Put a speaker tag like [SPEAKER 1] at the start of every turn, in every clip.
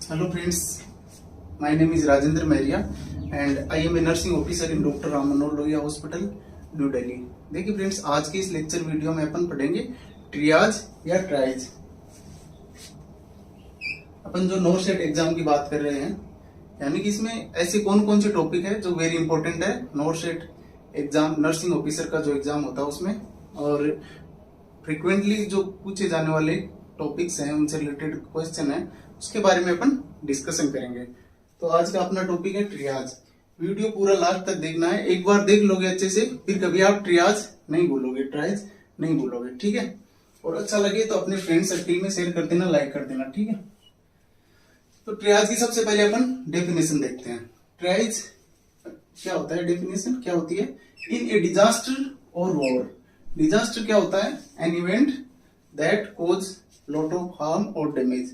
[SPEAKER 1] Hello friends, my name is Rajendra Mehria and I am a nursing officer in Dr. Ram Manohar Lohia Hospital, new Delhi. देखिए friends, आज के इस lecture video में अपन पढ़ेंगे ट्रियाज या tries. अपन जो नोर सेट एग्जाम की बात कर रहे हैं, यानी कि इसमें ऐसे कौन कौन से टॉपिक है जो वेरी इंपॉर्टेंट है नोर सेट एग्जाम, नर्सिंग ऑफिसर का जो एग्जाम होता है उसमें, और फ्रिक्वेंटली जो पूछे जाने वाले टॉपिक्स हैं उनसे रिलेटेड क्वेश्चन है, उसके बारे में अपन डिस्कशन करेंगे। तो आज का अपना टॉपिक है ट्रियाज। वीडियो पूरा लास्ट तक देखना है, एक बार देख लोगे अच्छे से फिर कभी आप ट्रियाज नहीं बोलोगे, ट्राइज नहीं बोलोगे, ठीक है। और अच्छा लगे तो अपने फ्रेंड सर्कल में शेयर कर देना, लाइक कर देना, ठीक है। तो ट्रियाज की सबसे पहले अपन डेफिनेशन देखते हैं। ट्रियाज क्या होता है, डेफिनेशन क्या होती है। इन ए डिजास्टर और वॉर, डिजास्टर क्या होता है, an event that cause lot of harm और डैमेज,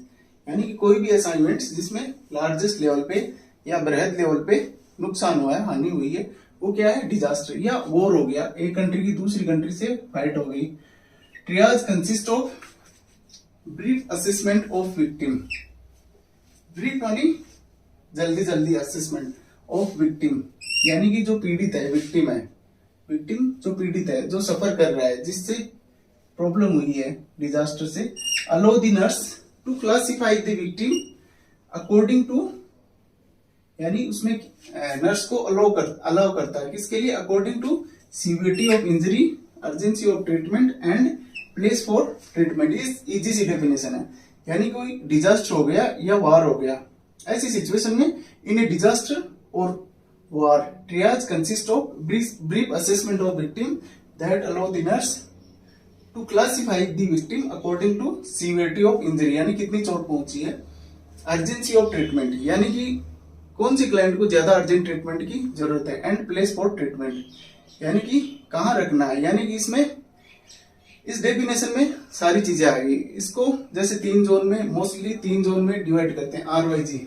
[SPEAKER 1] यानी कि कोई भी ऐसा इवेंट जिसमें लार्जेस्ट लेवल पे या बृहद लेवल पे नुकसान हुआ है, हानि हुई है, वो क्या है, डिजास्टर। या वॉर हो गया, एक कंट्री की दूसरी कंट्री से फाइट हो गई। ट्रियाज consist of brief assessment of victim, brief यानी जल्दी जल्दी असेसमेंट ऑफ विक्टिम, यानी कि जो पीड़ित है, विक्टिम है, विक्टिम जो पीड़ित है, जो सफर कर रहा है, जिससे प्रॉब्लम हुई है डिजास्टर से, allow the nurse to classify the victim according to, यानी उसमें नर्स को अलाउ करता है किसके लिए, according to severity of injury, urgency of treatment and place for treatment. इस इजी सी डेफिनेशन है, यानी कोई डिजास्टर हो गया या वार हो गया, ऐसी सिचुएशन में इन ए डिजास्टर और war, triage consists of brief assessment of victim that allow the nurse to classify the victim according to severity of injury, यानी कितनी चोट पहुंची है, अर्जेंसी ऑफ ट्रीटमेंट, यानी कि कौन सी क्लाइंट को ज्यादा अर्जेंट ट्रीटमेंट की जरूरत है, एंड प्लेस फॉर ट्रीटमेंट, यानी कि कहाँ रखना है। यानी कि इसमें इस डेफिनेशन में सारी चीजें आ गई। इसको जैसे तीन जोन में, मोस्टली तीन जोन में डिवाइड करते हैं, RYG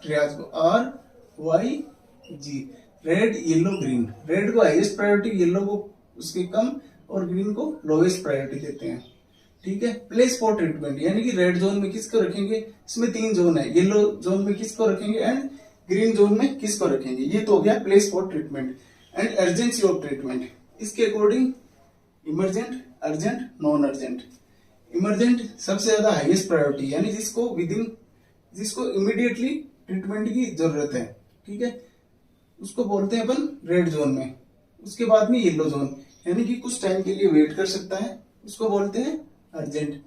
[SPEAKER 1] ट्रियाज को, RYG, red yellow green. Red को हाईएस्ट प्रायोरिटी, येलो को उसके कम, और ग्रीन को लोवेस्ट प्रायोरिटी देते हैं, ठीक है। प्लेस फॉर ट्रीटमेंट, यानी कि रेड जोन में किसको रखेंगे, इसमें तीन जोन है, येलो जोन में किसको रखेंगे एंड ग्रीन जोन में किसको रखेंगे, ये तो हो गया place for treatment. And urgency of treatment, इसके according emergent, urgent, non urgent. Emergent सबसे ज्यादा हाईएस्ट प्रायोरिटी, यानी जिसको इमीडिएटली ट्रीटमेंट की जरूरत है, ठीक है, उसको बोलते हैं अपन रेड जोन में। उसके बाद में येलो जोन, यानी कि कुछ टाइम के लिए वेट कर सकता है, उसको बोलते हैं अर्जेंट।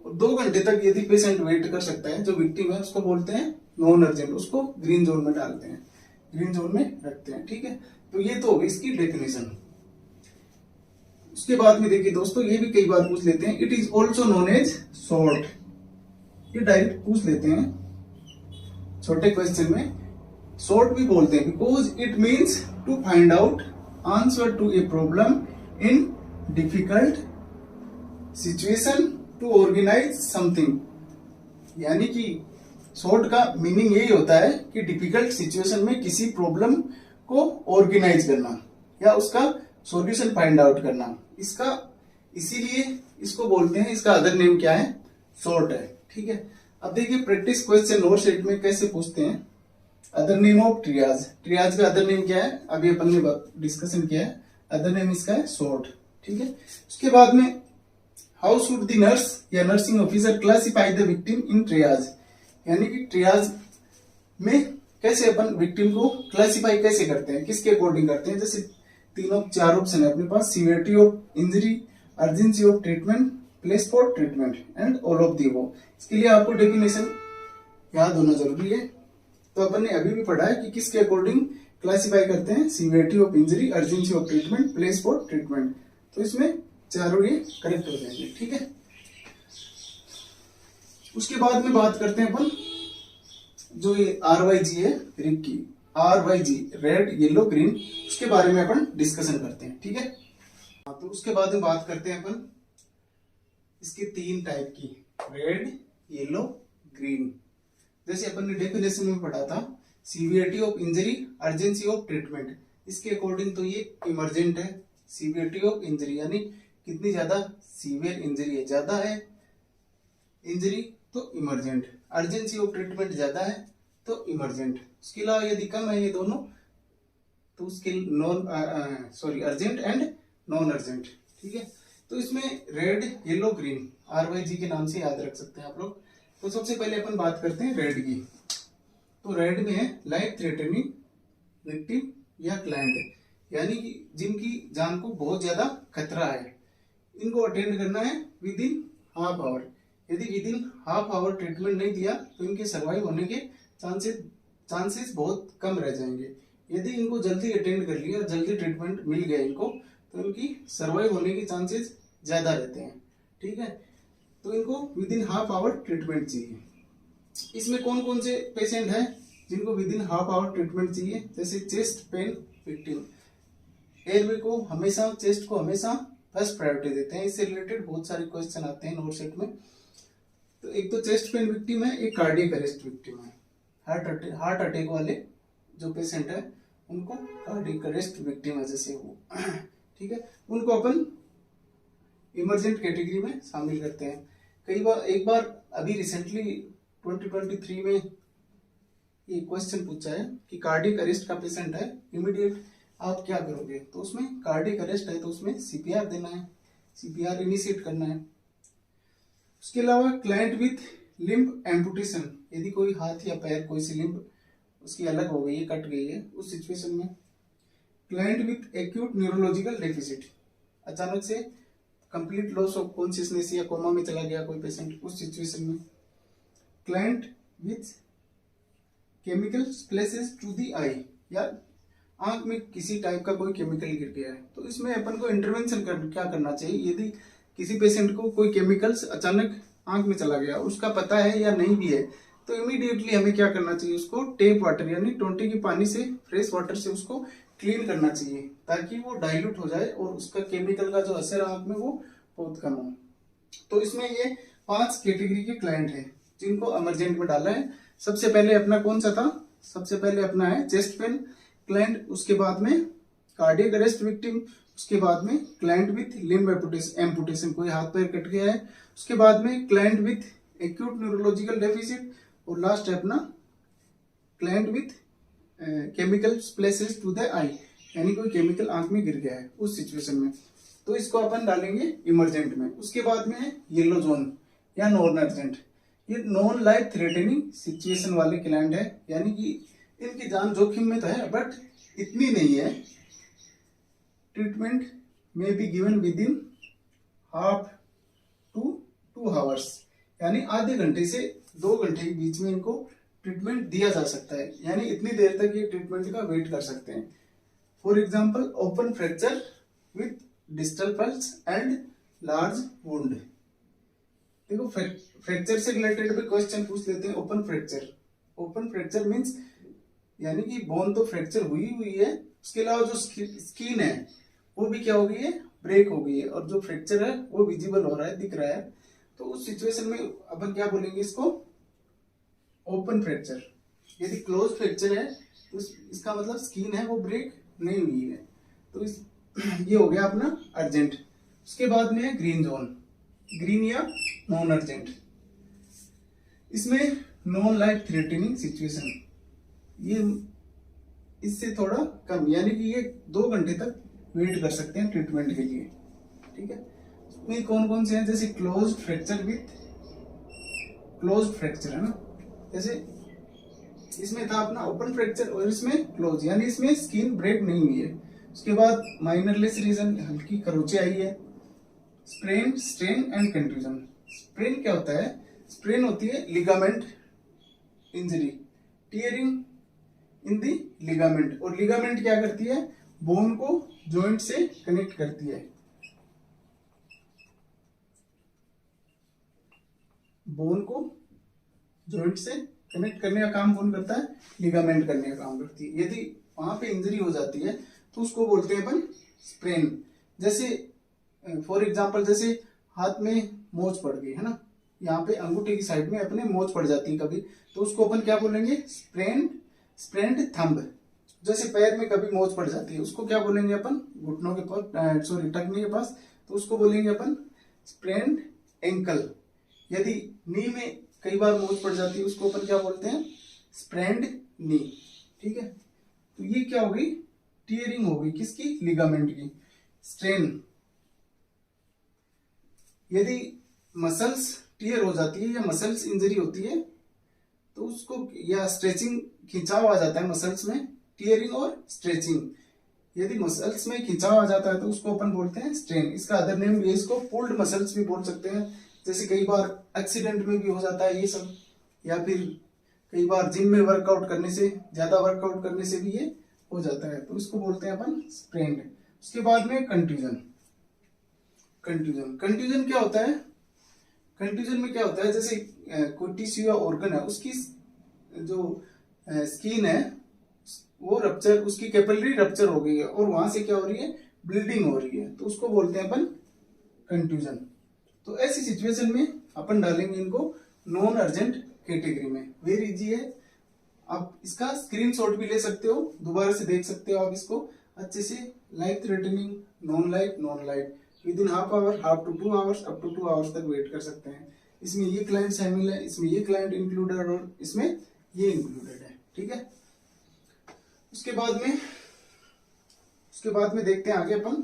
[SPEAKER 1] 2 घंटे तक यदि पेशेंट वेट कर सकता है, जो विक्टिम है, उसको बोलते हैं नॉन अर्जेंट, उसको ग्रीन जोन में डालते हैं, ग्रीन जोन में रखते हैं, ठीक है। तो ये तो होगी इसकी डेफिनेशन। उसके बाद में देखिए दोस्तों, ये भी कई बार पूछ लेते हैं, it is also known as short, ये डायरेक्ट पूछ लेते हैं छोटे क्वेश्चन में, शॉर्ट भी बोलते हैं, because it means to find out answer to a problem in difficult situation to organise something, यानी कि शॉर्ट का मीनिंग यही होता है कि डिफिकल्ट सिचुएशन में किसी प्रॉब्लम को ऑर्गेनाइज करना या उसका सॉल्यूशन फाइंड आउट करना, इसका इसीलिए इसको बोलते हैं, इसका अदर नेम क्या है, शॉर्ट है, ठीक है। अब देखिए प्रैक्टिस क्वेश्चन नोट सेट में कैसे पूछते हैं। अदर नेम ऑफ ट्रियाज, ट्रियाज का अदर नेम क्या है, अभी अपन ने डिस्कशन किया है, अदर नेम इसका है शॉर्ट, ठीक है। उसके बाद में हाउ शुड द नर्स या nursing officer classify the victim in ट्रियाज, यानी कि ट्रियाज में कैसे अपन विक्टिम को क्लासिफाई कैसे करते हैं, किसके अकॉर्डिंग करते हैं। जैसे 4 ऑप्शन है अपने पास, severity of injury, urgency of treatment, place for treatment and all of the वो। इसके लिए आपको डेफिनेशन याद होना जरूरी है। तो अपन ने अभी भी पढ़ा है कि किसके अकॉर्डिंग क्लासिफाई करते हैं, severity of injury, urgency of treatment, place for treatment. तो इसमें चारों ये करेक्ट हो जाएंगे, ठीक है। उसके बाद में बात करते हैं अपन जो ये RYG है, रिक्की RYG, रेड येलो ग्रीन, उसके बारे में अपन डिस्कशन करते हैं, ठीक है। तो उसके बाद में बात करते हैं अपन इसके 3 टाइप की, रेड येलो ग्रीन। जैसे अपन ने डेफिनेशन में पढ़ा था, severity of injury, urgency of treatment, इसके अकॉर्डिंग तो ये इमरजेंट है। सीवियरिटी ऑफ इंजरी यानी कितनी ज्यादा सीवियर इंजरी है, ज्यादा है इंजरी तो इमरजेंट। अर्जेंसी ऑफ ट्रीटमेंट ज्यादा है तो इमरजेंट। उसके अलावा यदि कम है ये दोनों तो उसके अर्जेंट एंड नॉन अर्जेंट। ठीक है, तो इसमें रेड येलो ग्रीन RYG के नाम से याद रख सकते हैं आप लोग। तो सबसे पहले अपन बात करते हैं रेड की। तो रेड में है लाइफ थ्रेटनिंग विक्टिम या क्लाइंट, यानी कि जिनकी जान को बहुत ज्यादा खतरा है, इनको अटेंड करना है विद इन हाफ आवर। यदि with in half our treatment नहीं दिया तो इनके सर्वाइव होने के चांसेस बहुत कम रह जाएंगे। यदि इनको जल्दी अटेंड कर लिया, जल्दी ट्रीटमेंट मिल गया इनको, तो इनकी सर्वाइव होने के चांसेस ज्यादा रहते हैं। ठीक है, तो इनको with in half our treatment चाहिए। इसमें कौन कौन से पेशेंट हैं जिनको with in half our treatment चाहिए? जैसे चेस्ट पेन विक्टिम, एयरवे को हमेशा, चेस्ट को हमेशा फर्स्ट प्रायोरिटी देते हैं। इससे रिलेटेड बहुत सारे क्वेश्चन आते हैं नोट सेट में। तो एक तो चेस्ट पेन विक्टिम है, एक कार्डियक अरेस्ट विक्टिम है। हार्ट अटैक वाले जो पेशेंट है उनको कार्डियक अरेस्ट विक्टिम है जैसे वो। ठीक है, उनको अपन इमरजेंट कैटेगरी में शामिल करते हैं। एक बार अभी रिसेंटली 2023 में ये क्वेश्चन पूछा है कि कार्डियक अरेस्ट का पेशेंट है, इमीडिएट आप क्या करोगे? तो उसमें कार्डियक अरेस्ट है तो उसमें CPR देना है, CPR इनिशिएट करना है। उसके अलावा क्लाइंट विथ लिम्ब एम्पुटेशन, यदि कोई हाथ या पैर कोई सी लिम्ब उसकी अलग हो गई है, कट गई है, उस सिचुएशन में। Client with acute neurological deficit, अचानक से कंप्लीट लॉस ऑफ कॉन्शियसनेस या कोमा में चला गया कोई पेशेंट, उस सिचुएशन में। Client with chemical splashes to the eye, या आंख में किसी टाइप का कोई केमिकल गिर गया है, तो इसमें अपन को इंटरवेंशन क्या करना चाहिए? यदि किसी पेशेंट को कोई केमिकल्स अचानक आंख में चला गया, उसका पता है या नहीं भी है, तो इमीडिएटली हमें क्या करना चाहिए? उसको टेप वाटर यानी टोंटी के पानी से, फ्रेश वाटर से उसको क्लीन करना चाहिए, ताकि वो डाइल्यूट हो जाए और उसका केमिकल का जो असर आंख में वो बहुत कम हो। तो इसमें ये 5 कैटेगरी के क्लाइंट हैं जिनको इमरजेंट में डाला है। सबसे पहले अपना कौन सा था? सबसे पहले अपना है चेस्ट पेन क्लाइंट, उसके बाद में कार्डियक अरेस्ट विक्टिम, उसके बाद में क्लाइंट विथ लिम्ब एम्पुटेशन, कोई हाथ पैर कट गया है, उसके बाद में client with acute neurological deficit, और लास्ट है अपना client with chemical splashes to the eye, यानी कोई केमिकल आंख में गिर गया है उस सिचुएशन में। तो इसको अपन डालेंगे इमरजेंट में। उसके बाद में है येलो जोन या नॉन अर्जेंट। ये नॉन लाइफ थ्रेटनिंग सिचुएशन वाले क्लाइंट है, यानी कि इनकी जान जोखिम में तो है बट इतनी नहीं है। ट्रीटमेंट में be given within half to 2 hours, यानी आधे घंटे से 2 घंटे के बीच में इनको ट्रीटमेंट दिया जा सकता है, यानी इतनी देर तक ये ट्रीटमेंट का वेट कर सकते हैं। For example open fracture with distal pulse and large wound. देखो फ्रैक्चर से रिलेटेड भी क्वेश्चन पूछ लेते हैं। ओपन फ्रैक्चर मीन्स यानी कि बोन तो फ्रैक्चर हुई है, उसके अलावा जो स्किन है वो भी क्या हो गई है? ब्रेक हो गई है, और जो फ्रैक्चर है वो विजिबल हो रहा है, दिख रहा है। तो उस सिचुएशन में अपन क्या बोलेंगे इसको? Open fracture. यदि क्लोज फ्रैक्चर है तो इसका मतलब स्किन है वो ब्रेक नहीं हुई है। तो ये हो गया अपना अर्जेंट। उसके बाद में है ग्रीन जोन, ग्रीन या नॉन अर्जेंट। इसमें नॉन लाइफ थ्रेटनिंग सिचुएशन, ये इससे थोड़ा कम, यानी कि ये 2 घंटे तक वेट कर सकते हैं ट्रीटमेंट के लिए। ठीक है, इसमें कौन कौन से हैं? जैसे क्लोज फ्रैक्चर है ना, जैसे इसमें था अपना ओपन फ्रैक्चर और इसमें क्लोज, यानी इसमें स्किन ब्रेक नहीं हुई है। उसके बाद माइनर लेसरेशन, हल्की खरोंचे आई है। Sprain, strain and contusion. Sprain क्या होता है? स्प्रेन होती है लिगामेंट इंजरी, टीयरिंग इन दी लिगामेंट, और लिगामेंट क्या करती है? बोन को जॉइंट से कनेक्ट करती है। बोन को जॉइंट से कनेक्ट करने का काम कौन करता है? लिगामेंट करने का काम करती है। यदि वहां पे इंजरी हो जाती है तो उसको बोलते हैं अपन स्प्रेन। जैसे फॉर एग्जांपल जैसे हाथ में मोच पड़ गई है ना, यहाँ पे अंगूठे की साइड में अपने मोच पड़ जाती है कभी, तो उसको अपन क्या बोलेंगे? Sprained thumb. जैसे पैर में कभी मोच पड़ जाती है उसको क्या बोलेंगे अपन? घुटनों के पास, टखने के पास, तो उसको बोलेंगे अपन स्प्रेन्ड एंकल। यदि नी में कई बार मोच पड़ जाती है, उसको अपन क्या बोलते हैं, स्प्रेंड नी। ठीक है, तो ये क्या हो गई, टीयरिंग हो गई, किसकी, लिगामेंट की। स्ट्रेन, यदि मसल्स टीयर हो जाती है या मसल्स इंजरी होती है तो उसको, या स्ट्रेचिंग, खिंचाव आ जाता है मसल्स में, टीयरिंग और स्ट्रेचिंग। यदि मसल्स में खिंचाव आ जाता है तो उसको अपन बोलते हैं स्ट्रेन। इसका अदर नेम भी है, इसको पुल्ड मसल्स भी बोल सकते हैं। जैसे कई बार एक्सीडेंट में भी हो जाता है ये सब, या फिर कई बार जिम में वर्कआउट करने से, ज्यादा वर्कआउट करने से भी ये हो जाता है, तो इसको बोलते हैं अपन स्प्रेन्ड। उसके बाद में कंट्यूजन। कंट्यूजन क्या होता है, कंट्यूजन में क्या होता है, जैसे कोई टिश्यू या ऑर्गन है, उसकी जो स्किन है वो रप्चर, उसकी कैपिलरी रप्चर हो गई है और वहां से क्या हो रही है, ब्लीडिंग हो रही है, तो उसको बोलते हैं अपन कंट्यूजन। तो ऐसी सिचुएशन में अपन डालेंगे इनको नॉन अर्जेंट कैटेगरी में। वेरी इजी है, आप इसका स्क्रीनशॉट भी ले सकते हो, दोबारा से देख सकते हो आप इसको अच्छे से। Life threatening, non life, non life, within half hour, half to 2 hours, up to 2 hours तक वेट कर सकते हैं। इसमें ये क्लाइंट शामिल है, इसमें ये क्लाइंट इंक्लूडेड और इसमें ये इंक्लूडेड है। ठीक है, उसके बाद में देखते हैं आगे अपन।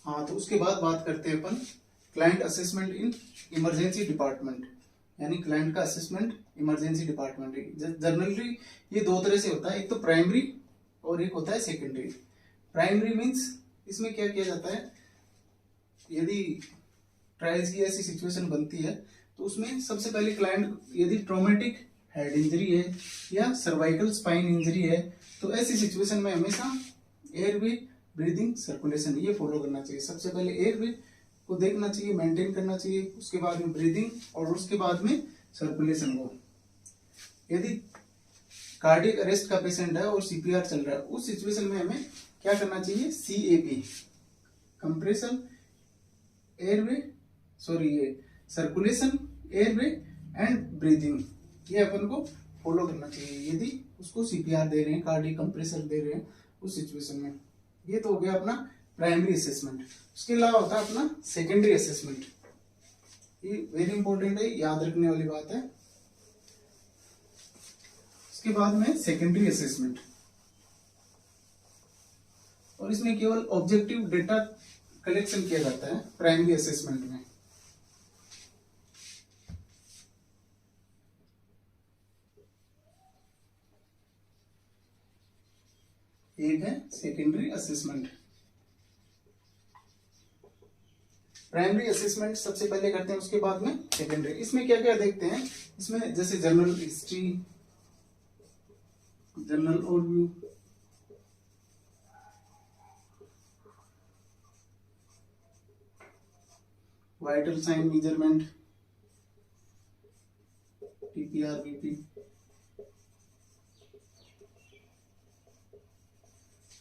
[SPEAKER 1] हाँ, तो उसके बाद बात करते हैं अपन client assessment in emergency department, यानी क्लाइंट का असेसमेंट इमरजेंसी डिपार्टमेंट। जनरली ये दो तरह से होता है, एक तो प्राइमरी और एक होता है सेकेंडरी। प्राइमरी मींस इसमें क्या किया जाता है, यदि ट्रायल्स की ऐसी सिचुएशन बनती है तो उसमें सबसे पहले क्लाइंट, यदि ट्रॉमेटिक हेड इंजरी है या सर्वाइकल स्पाइन इंजरी है, तो ऐसी सिचुएशन में हमेशा एयरवे, ब्रीदिंग, सर्कुलेशन ये फॉलो करना चाहिए। सबसे पहले एयरवे को देखना चाहिए, मेंटेन करना चाहिए, उसके बाद में ब्रीदिंग और उसके बाद में सर्कुलेशन को। यदि कार्डियक अरेस्ट का पेशेंट है और सीपीआर चल रहा है, उस सिचुएशन में हमें क्या करना चाहिए, सीएबी, कंप्रेशन, एयरवे, ये सर्कुलेशन, एयरवे एंड ब्रीदिंग, ये अपन को फॉलो करना चाहिए यदि उसको सीपीआर दे रहे हैं, कार्डियक कंप्रेसर दे रहे हैं उस सिचुएशन में। ये तो हो गया अपना प्राइमरी असेसमेंट। उसके अलावा होता है अपना सेकेंडरी असेसमेंट। ये वेरी इंपॉर्टेंट है, याद रखने वाली बात है। उसके बाद में सेकेंडरी असेसमेंट, और इसमें केवल ऑब्जेक्टिव डेटा कलेक्शन किया जाता है प्राइमरी असेसमेंट में। एक है सेकेंडरी असेसमेंट। प्राइमरी असेसमेंट सबसे पहले करते हैं, उसके बाद में सेकेंडरी। इसमें क्या क्या देखते हैं, इसमें जैसे general history, general overview, vital sign measurement, TPR, BP,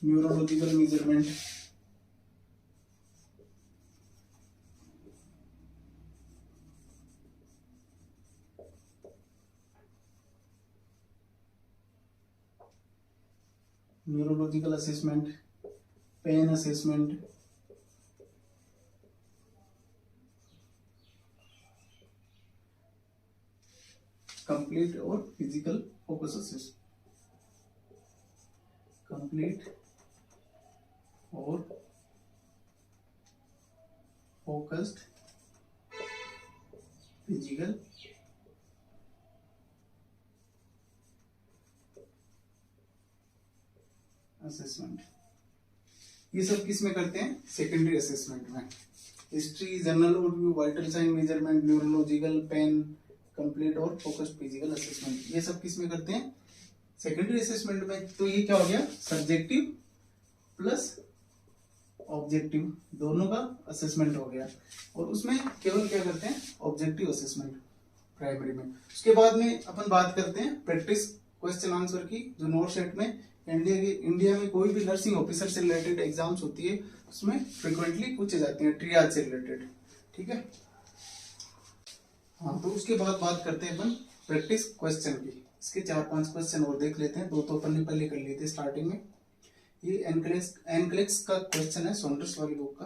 [SPEAKER 1] neurological measurement, neurological assessment, pain assessment, complete और फिजिकल फोकस असेसमेंट, कंप्लीट और फोकस्ड फिजिकल असेसमेंट। ये सब किस में करते हैं, सेकेंडरी असेसमेंट में। History, general overview, vital sign measurement, neurological, pain, complete और फोकस्ड फिजिकल असेसमेंट, ये सब किस में करते हैं, सेकेंडरी असेसमेंट में। तो ये क्या हो गया, सब्जेक्टिव प्लस ऑब्जेक्टिव दोनों का असेसमेंट हो गया। और उसमें केवल क्या करते हैं, ऑब्जेक्टिव असेसमेंट प्राइमरी में। उसके बाद में अपन बात करते हैं प्रैक्टिस क्वेश्चन आंसर की, जो नोट सेट में इंडिया में कोई भी नर्सिंग ऑफिसर से रिलेटेड एग्जाम्स होती है उसमें फ्रिक्वेंटली पूछे जाते हैं, ट्रियाज से रिलेटेड। ठीक है, हाँ, तो उसके बाद बात करते हैं अपन प्रैक्टिस क्वेश्चन की। इसके 4-5 क्वेश्चन और देख लेते हैं, 2 तो अपन ने पहले कर लिए थे स्टार्टिंग में। ये एनक्लेक्स का क्वेश्चन है, सॉन्डर्स वाली बुक का।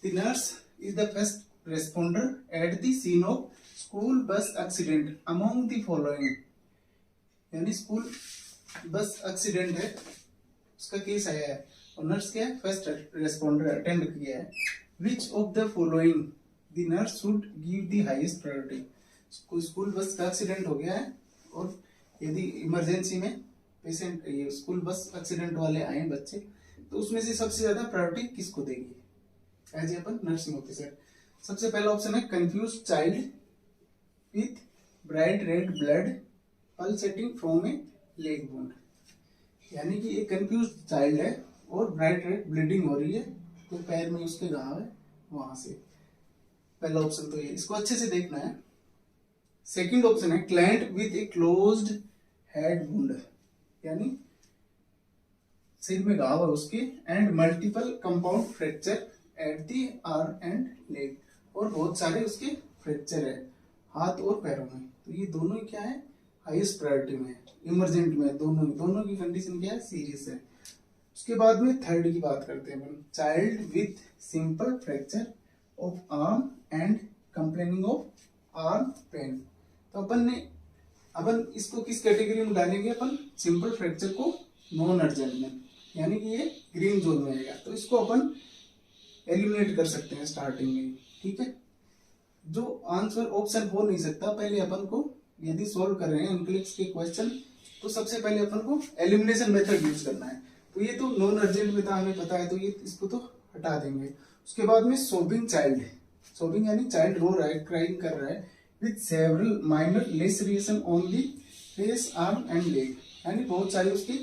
[SPEAKER 1] The nurse is the first responder at the scene of school bus accident among the following. यानी स्कूल बस एक्सीडेंट है, उसका केस आया है और नर्स क्या है, फर्स्ट रेस्पोंडर अटेंड किया है। विच of the following the nurse should give the highest priority. School bus का एक्सीडेंट हो गया है और यदि इमरजेंसी में पेशेंट ये स्कूल बस एक्सीडेंट वाले आए बच्चे, तो उसमें से सबसे ज्यादा प्रायोरिटी किसको देगी एज ए अपन नर्सिंग ऑफिसर। सबसे पहला ऑप्शन है confuse child with bright red blood pulsating from a leg wound. यानी कि एक कंफ्यूज चाइल्ड है और ब्राइट रेड ब्लीडिंग हो रही है, तो पैर में उसके घाव है वहां से। पहला ऑप्शन तो ये, इसको अच्छे से देखना है। सेकंड ऑप्शन है client with a closed head wound, यानी सिर में घाव है उसके, and multiple compound fracture at the arm and leg, और बहुत सारे उसके फ्रैक्चर है हाथ और पैरों में। तो ये दोनों ही क्या है, हाईएस्ट प्रायोरिटी में, इमरजेंट में, दोनों की कंडीशन क्या है, सीरियस है। उसके बाद में थर्ड की बात करते हैं अपन, child with simple fracture of arm and complaining of arm pain. तो अपन इसको किस कैटेगरी में डालेंगे, अपन सिंपल फ्रैक्चर को नॉन अर्जेंट में, यानी कि ये ग्रीन जोन में आएगा। तो इसको अपन एलिमिनेट कर सकते हैं स्टार्टिंग में, ठीक है। जो आंसर ऑप्शन हो नहीं सकता, पहले अपन को यदि सोल्व कर रहे हैं इनक्लिक्स के क्वेश्चन, तो सबसे पहले अपन को एलिमिनेशन मेथड यूज करना है। तो ये तो नॉन अर्जेंट में था, हमें पता है, तो ये इसको तो हटा देंगे। उसके बाद में सोबिंग चाइल्ड, सोबिंग यानी चाइल्ड रो रहा है, क्राइंग कर रहा है, with several minor laceration on the face arm and leg, यानी बहुत सारी उसकी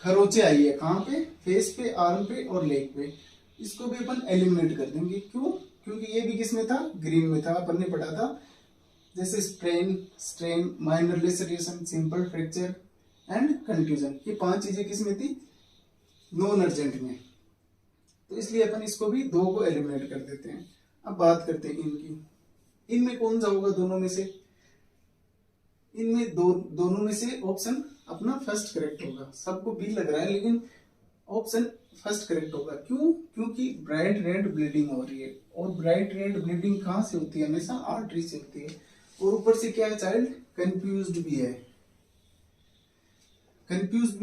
[SPEAKER 1] खरोचे आई है, कहाँ पे, फेस पे, आर्म पे और लेग पे। इसको भी अपन एलिमिनेट कर देंगे। क्यों? क्योंकि ये भी किसमें था, ग्रीन में था, अपन ने पढ़ा था। जैसे strain, minor laceration, simple fracture and contusion, ये 5 चीजें किसमें थी, नॉन अर्जेंट में। तो इसलिए अपन इसको भी 2 को एलिमिनेट कर देते हैं। अब बात करते हैं इनकी, इनमें कौन सा होगा दोनों में से, इनमें दोनों में से ऑप्शन अपना फर्स्ट करेक्ट होगा। सबको बी लग रहा है लेकिन ऑप्शन फर्स्ट करेक्ट होगा। क्यों? क्योंकि ब्राइट रेड ब्लीडिंग हो रही है, और ब्राइट रेड ब्लीडिंग कहाँ से होती है, हमेशा आर्टरी से होती है। और ऊपर से क्या है, चाइल्ड कंफ्यूज्ड भी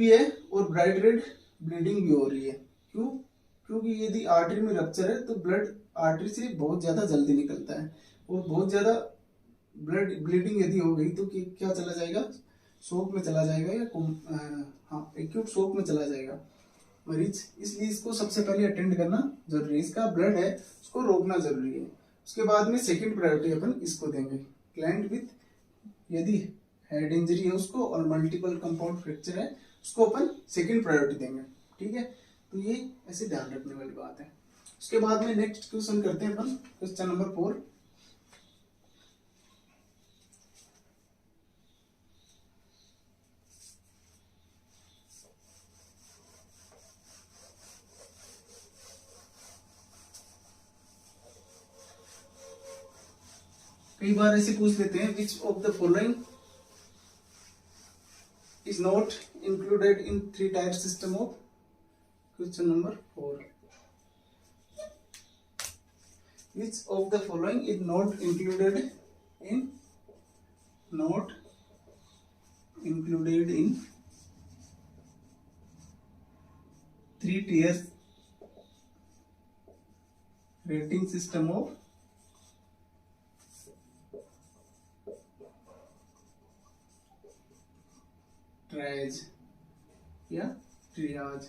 [SPEAKER 1] है, और ब्राइट रेड ब्लीडिंग भी हो रही है। क्यों? क्योंकि यदि आर्टरी में रप्चर है तो ब्लड आर्टरी से बहुत ज्यादा जल्दी निकलता है, और बहुत ज्यादा ब्लड ब्लीडिंग यदि हो गई तो क्या चला जाएगा, शॉक में चला जाएगा, या एक्यूट शॉक में चला जाएगा मरीज। इसलिए इसको सबसे पहले अटेंड करना जरूरी है, इसका ब्लड है उसको रोकना जरूरी है। उसके बाद में सेकंड प्रायोरिटी अपन इसको देंगे, क्लाइंट विथ, यदि हेड इंजरी है उसको और मल्टीपल कंपाउंड फ्रैक्चर है उसको अपन सेकंड प्रायोरिटी देंगे, ठीक है। तो ये ऐसे ध्यान रखने वाली बात है। उसके बाद में नेक्स्ट क्वेश्चन करते हैं अपन, क्वेश्चन नंबर 4। कई बार ऐसे पूछ लेते हैं, विच of the following is not included in 3 tier system of, question number 4, which of the following is not included in 3 tiers rating system of triage या ट्रियाज।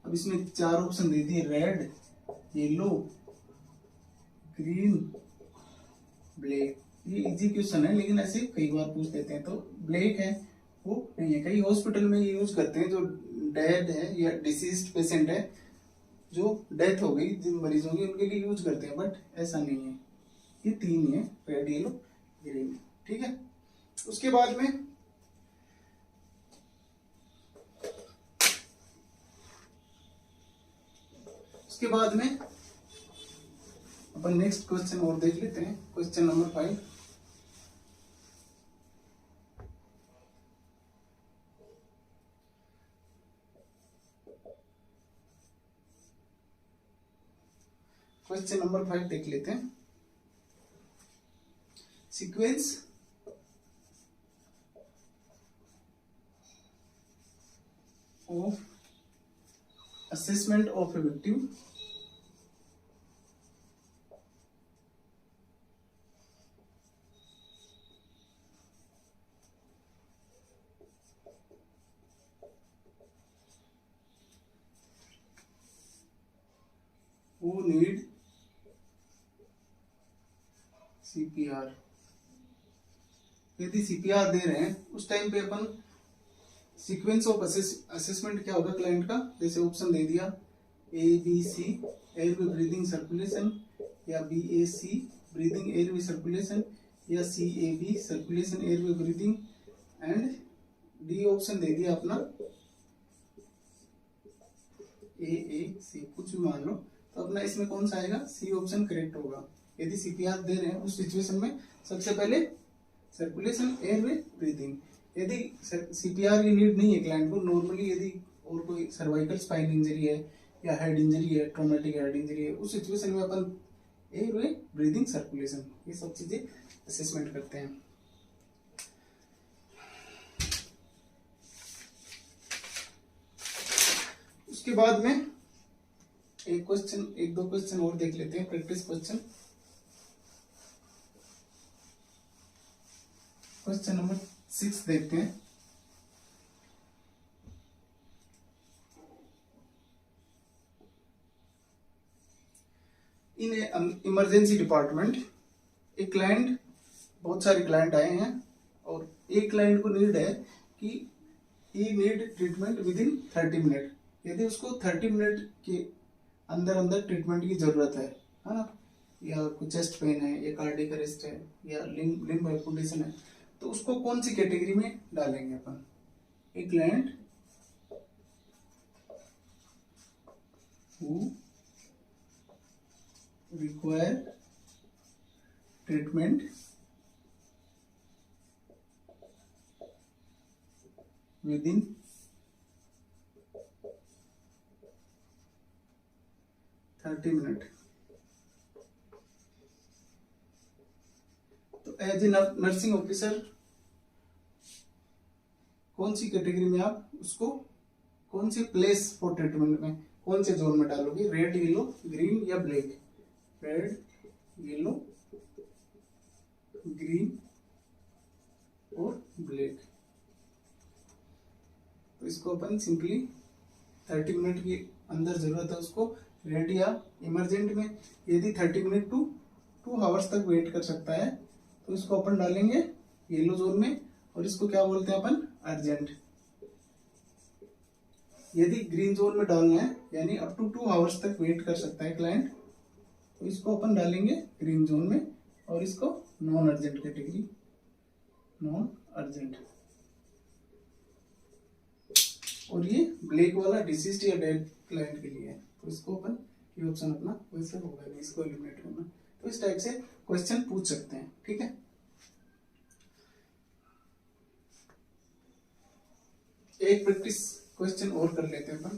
[SPEAKER 1] अब इसमें 4 ऑप्शन दे दिए, रेड, येलो, ग्रीन, ब्लैक। ये इजी क्वेश्चन है लेकिन ऐसे कई बार पूछ देते हैं। तो ब्लैक है वो नहीं है, कई हॉस्पिटल में यूज करते हैं, जो डेड है या डिसीज्ड पेशेंट है, जो डेथ हो गई जिन मरीजों की, उनके लिए यूज करते हैं, बट ऐसा नहीं है। ये 3 ही है, रेड, येलो, ग्रीन, ठीक है। उसके बाद में अपन नेक्स्ट क्वेश्चन और देख लेते हैं, क्वेश्चन नंबर 5। क्वेश्चन नंबर 5 देख लेते हैं। Sequence of assessment of a victim who need CPR। यदि CPR दे रहे हैं उस टाइम पे अपन सीक्वेंस ऑफ असेसमेंट क्या होगा क्लाइंट का, जैसे ऑप्शन दे दिया ABC एयरवे ब्रीदिंग सर्कुलेशन, या BAC ब्रीदिंग एयरवे सर्कुलेशन, या CAB circulation airway breathing, and D option दे दिया अपना AAC, कुछ भी मान लो। तो अपना इसमें कौन सा आएगा, C ऑप्शन करेक्ट होगा। यदि CPR दे रहे हैं उस सिचुएशन में सबसे पहले सर्कुलेशन एयरवे ब्रीदिंग। यदि CPR की नीड नहीं है क्लाइंट को, नॉर्मली यदि और कोई सर्वाइकल स्पाइन इंजरी है या हेड इंजरी है, ट्रॉमेटिक हेड इंजरी है, उस सिचुएशन में अपन एयरवे ब्रीदिंग सर्कुलेशन ये सब चीजें असेसमेंट करते हैं। उसके बाद में एक दो क्वेश्चन और देख लेते हैं, प्रैक्टिस क्वेश्चन। क्वेश्चन नंबर 6 देखते हैं। इन इमरजेंसी डिपार्टमेंट एक क्लाइंट, बहुत सारे क्लाइंट आए हैं और एक क्लाइंट को नीड है कि he need treatment within 30 minute. यदि उसको 30 मिनट के अंदर अंदर ट्रीटमेंट की जरूरत है ना, या कुछ चेस्ट पेन है या कार्डियक अरेस्ट है या लिम्ब एम्पुटेशन है, तो उसको कौन सी कैटेगरी में डालेंगे अपन। A client who require treatment within 30 minute. तो एज ए नर्सिंग ऑफिसर कौन सी कैटेगरी में आप उसको, कौन सी प्लेस फॉर ट्रीटमेंट में, कौन से जोन में डालोगे, रेड, येलो, ग्रीन या ब्लैक। रेड, येलो, ग्रीन और ब्लैक। तो इसको अपन सिंपली 30 मिनट के अंदर जरूरत है उसको, रेड या इमरजेंट में यदि 30 मिनट टू 2 आवर्स तक वेट कर सकता है तो इसको अपन डालेंगे येलो जोन में, और इसको क्या बोलते हैं अपन, अर्जेंट। यदि ग्रीन जोन में डालना है यानी अप टू 2 आवर्स तक वेट कर सकता है क्लाइंट, तो इसको अपन डालेंगे ग्रीन जोन में, और इसको non urgent category, non urgent. और ये ब्लैक वाला डिसीज्ड या डेड क्लाइंट के लिए है, तो इसको अपन ये ऑप्शन अपना वैसे होगा नहीं, इसको एलिमिनेट करना। तो इस टाइप से क्वेश्चन पूछ सकते हैं, ठीक है। एक प्रैक्टिस क्वेश्चन और कर लेते हैं अपन।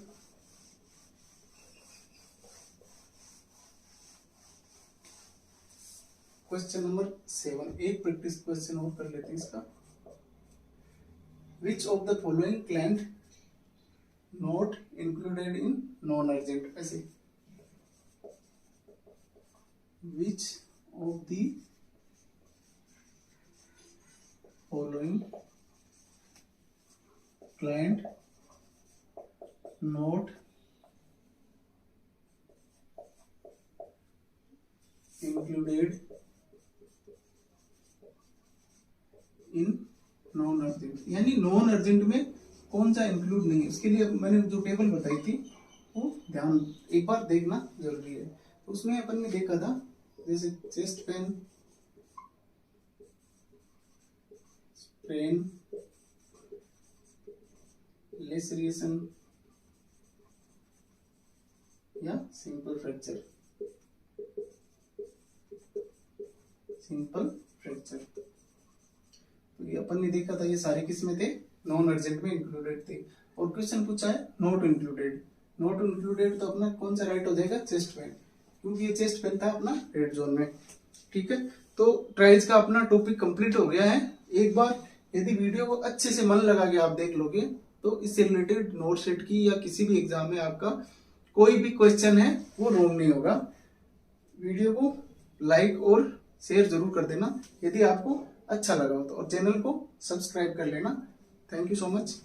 [SPEAKER 1] क्वेश्चन नंबर 7, एक प्रैक्टिस क्वेश्चन और कर लेते हैं इसका। Which of the following client not included in non urgent, ऐसे which of the following client not included in non urgent, यानी नॉन अर्जेंट में कौन सा इंक्लूड नहीं है, उसके लिए मैंने जो टेबल बताई थी वो ध्यान एक बार देखना जरूरी है। तो उसमें अपन ने देखा था जैसे चेस्ट पेन, स्प्रेन, लेसरिएशन या सिंपल फ्रैक्चर, सिंपल फ्रैक्चर। तो ये अपन ने देखा था, ये सारे किसमें थे, नॉन अर्जेंट में इंक्लूडेड थे। और क्वेश्चन पूछा है नॉट इंक्लूडेड, नॉट इंक्लूडेड तो अपना कौन सा राइट हो जाएगा, चेस्ट पेन, क्योंकि ये चेस्ट पेन था अपना रेड जोन में। ठीक है, तो ट्राइल्स का अपना टॉपिक कंप्लीट हो गया है। एक बार यदि वीडियो को अच्छे से मन लगा के आप देख लोगे तो इससे रिलेटेड नोट सेट की या किसी भी एग्जाम में आपका कोई भी क्वेश्चन है वो रॉन्ग नहीं होगा। वीडियो को लाइक और शेयर जरूर कर देना यदि आपको अच्छा लगा हो तो, और चैनल को सब्सक्राइब कर लेना। Thank you so much.